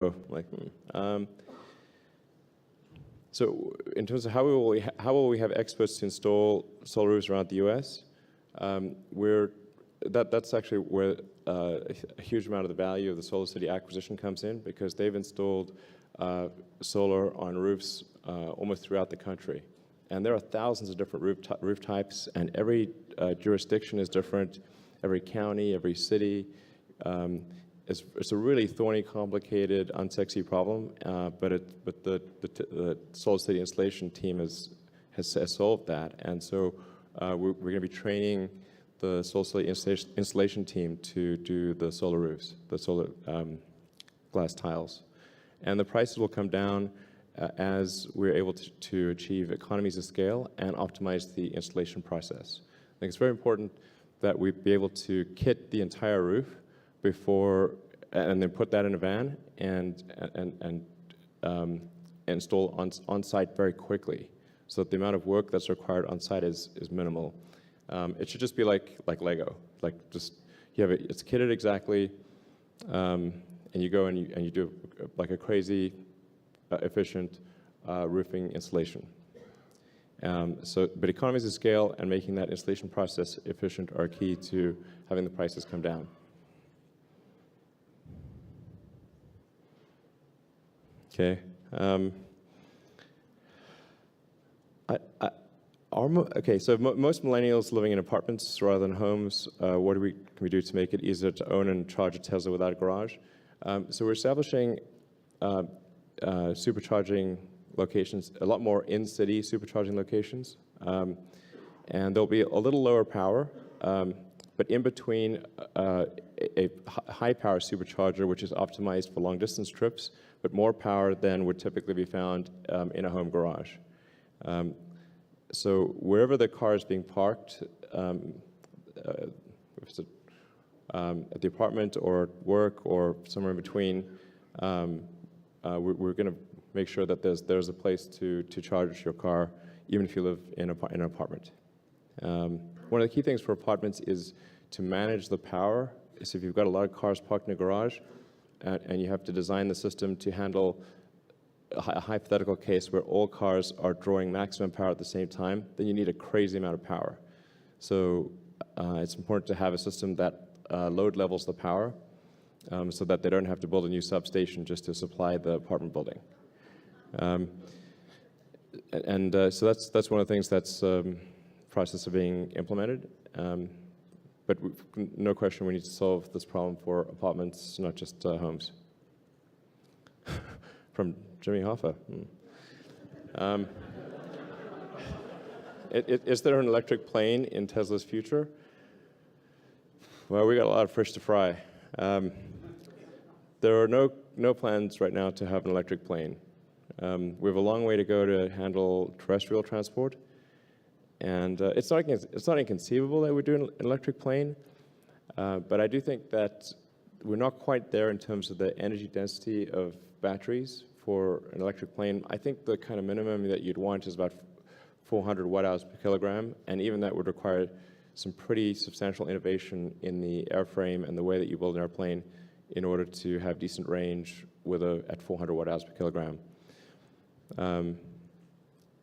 like, so in terms of how will we have experts to install solar roofs around the U.S., that's actually where a huge amount of the value of the Solar City acquisition comes in, because they've installed solar on roofs almost throughout the country. And there are thousands of different roof types, and every jurisdiction is different, every county, every city. It's a really thorny, complicated, unsexy problem, but the Solar City installation team has solved that. And so we're going to be training the Solar City installation team to do the solar roofs, the solar glass tiles. And the prices will come down as we're able to achieve economies of scale and optimize the installation process. I think it's very important that we be able to kit the entire roof before, and then put that in a van and install on site very quickly, so that the amount of work that's required on site is minimal. It should just be like Lego, like just you have it's kitted exactly, and you go and you do like a crazy efficient roofing installation. But economies of scale and making that installation process efficient are key to having the prices come down. Okay. So most millennials living in apartments rather than homes, what can we do to make it easier to own and charge a Tesla without a garage? So we're establishing supercharging locations, a lot more in-city supercharging locations. And there'll be a little lower power, but in between a high-power supercharger, which is optimized for long-distance trips, but more power than would typically be found in a home garage. So wherever the car is being parked, if it's at the apartment or work or somewhere in between, we're going to make sure that there's a place to charge your car, even if you live in an apartment. One of the key things for apartments is to manage the power. So if you've got a lot of cars parked in a garage, and you have to design the system to handle a hypothetical case where all cars are drawing maximum power at the same time, then you need a crazy amount of power. So it's important to have a system that load levels the power, so that they don't have to build a new substation just to supply the apartment building. So that's one of the things that's process of being implemented. But no question, we need to solve this problem for apartments, not just homes. From Jimmy Hoffa. Is there an electric plane in Tesla's future? Well, we got a lot of fish to fry. There are no plans right now to have an electric plane. We have a long way to go to handle terrestrial transport. And it's not inconceivable that we do an electric plane, but I do think that we're not quite there in terms of the energy density of batteries for an electric plane. I think the kind of minimum that you'd want is about 400 watt-hours per kilogram, and even that would require some pretty substantial innovation in the airframe and the way that you build an airplane in order to have decent range at 400 watt-hours per kilogram.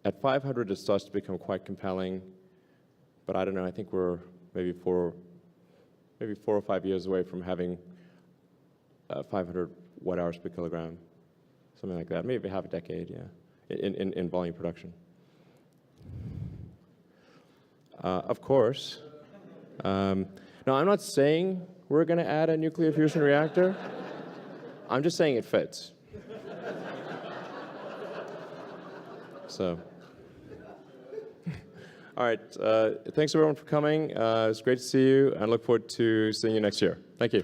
At 500, it starts to become quite compelling, but I don't know. I think we're maybe 4 or 5 years away from having 500 watt-hours per kilogram, something like that. Maybe half a decade, yeah, in volume production. Of course. Now, I'm not saying we're going to add a nuclear fusion reactor. I'm just saying it fits. So. All right, thanks everyone for coming. It's great to see you, and I look forward to seeing you next year. Thank you.